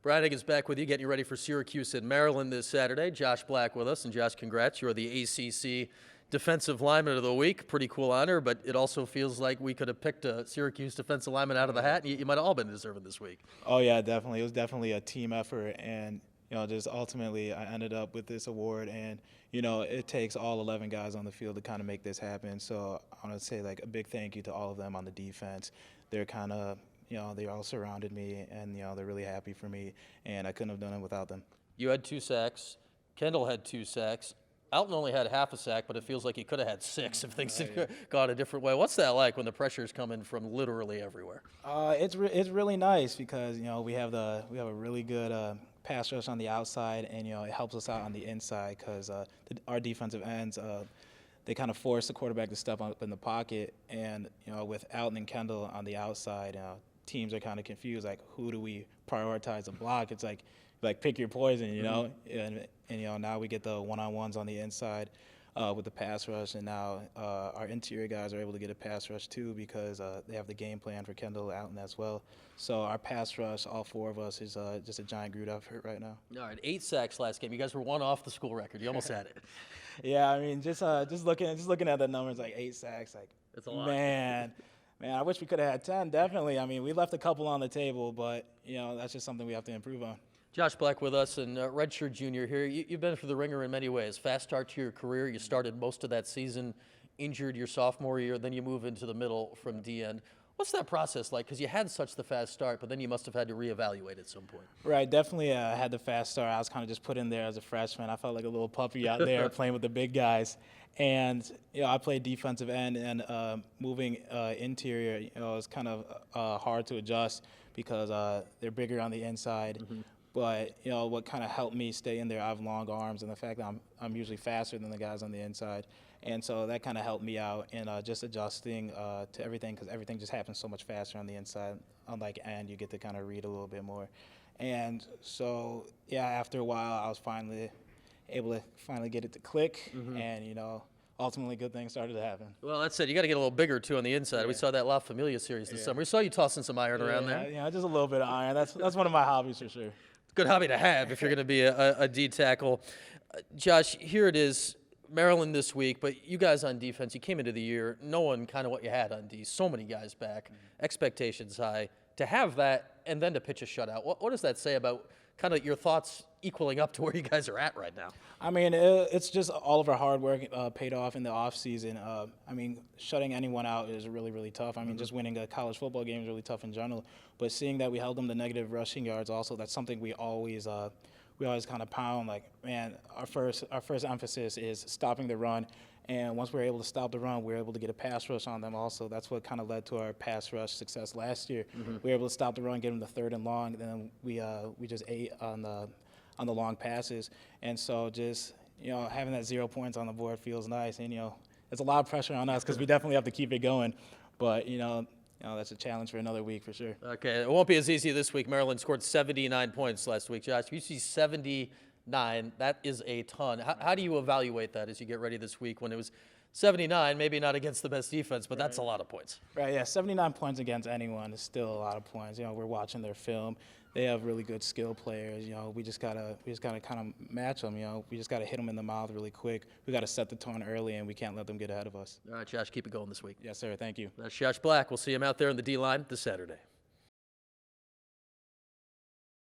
Braddock is back with you, getting you ready for Syracuse in Maryland this Saturday. Josh Black with us. And Josh, congrats. You're the ACC Defensive Lineman of the Week. Pretty cool honor, but it also feels like we could have picked a Syracuse defensive lineman out of the hat, and you might have all been deserving this week. Oh, yeah, definitely. It was definitely a team effort, and just ultimately I ended up with this award, and it takes all 11 guys on the field to kind of make this happen. So I want to say like a big thank you to all of them on the defense. They're kind of they all surrounded me, and they're really happy for me, and I couldn't have done it without them. You had 2 sacks. Kendall had 2 sacks. Alton only had half a sack, but it feels like he could have had 6 if things had gone a different way. What's that like when the pressure's coming from literally everywhere? It's really nice because we have a really good pass rush on the outside, and it helps us out on the inside because our defensive ends they kind of force the quarterback to step up in the pocket, and with Alton and Kendall on the outside, teams are kind of confused, like who do we prioritize to block? It's like pick your poison, and now we get the one-on-ones on the inside with the pass rush, and now our interior guys are able to get a pass rush too because they have the game plan for Kendall Alton as well. So our pass rush, all 4 of us, is just a giant group effort right now. All right, 8 sacks last game. You guys were 1 off the school record. You almost had it. Yeah, I mean, just looking at the numbers, like 8 sacks, like it's a lot. Man, I wish we could have had 10. Definitely. I mean, we left a couple on the table, but that's just something we have to improve on. Josh Black with us, and redshirt junior here. You've been through the ringer in many ways. Fast start to your career. You started most of that season injured your sophomore year, then you move into the middle from D-end. What's that process like? Because you had such the fast start, but then you must have had to reevaluate at some point. Right, definitely had the fast start. I was kind of just put in there as a freshman. I felt like a little puppy out there playing with the big guys. And, I played defensive end, and moving interior, it was kind of hard to adjust because they're bigger on the inside. Mm-hmm. But, what kind of helped me stay in there, I have long arms, and the fact that I'm usually faster than the guys on the inside. And so that kind of helped me out in just adjusting to everything because everything just happens so much faster on the inside. Unlike end, you get to kind of read a little bit more. And so, after a while, I was finally able to get it to click, mm-hmm. and, ultimately good things started to happen. Well, that's it. You got to get a little bigger, too, on the inside. Yeah. We saw that La Familia series this summer. We saw you tossing some iron around there. Yeah, just a little bit of iron. That's one of my hobbies for sure. Good hobby to have if you're going to be a D tackle. Josh, here it is, Maryland this week, but you guys on defense, you came into the year knowing kind of what you had on D. So many guys back, expectations high. To have that and then to pitch a shutout, what does that say about kind of your thoughts equaling up to where you guys are at right now? I mean, it's just all of our hard work paid off in the offseason. I mean, shutting anyone out is really, really tough. I mean, just winning a college football game is really tough in general. But seeing that we held them to negative rushing yards also, that's something we always kind of pound. Like, man, our first emphasis is stopping the run. And once we're able to stop the run, we're able to get a pass rush on them also. That's what kind of led to our pass rush success last year. Mm-hmm. We were able to stop the run, get them to 3rd and long, and then we just ate on the long passes. And so just, having that 0 points on the board feels nice. And, it's a lot of pressure on us because we definitely have to keep it going. But, that's a challenge for another week for sure. Okay, it won't be as easy this week. Maryland scored 79 points last week. Josh, if you see 79, that is a ton. How do you evaluate that as you get ready this week when it was 79, maybe not against the best defense, but that's a lot of points. Right, yeah, 79 points against anyone is still a lot of points. We're watching their film. They have really good skill players. We just gotta kind of match them. We just gotta hit them in the mouth really quick. We gotta set the tone early, and we can't let them get ahead of us. All right, Josh, keep it going this week. Yes, sir. Thank you. That's Josh Black. We'll see him out there on the D-line this Saturday.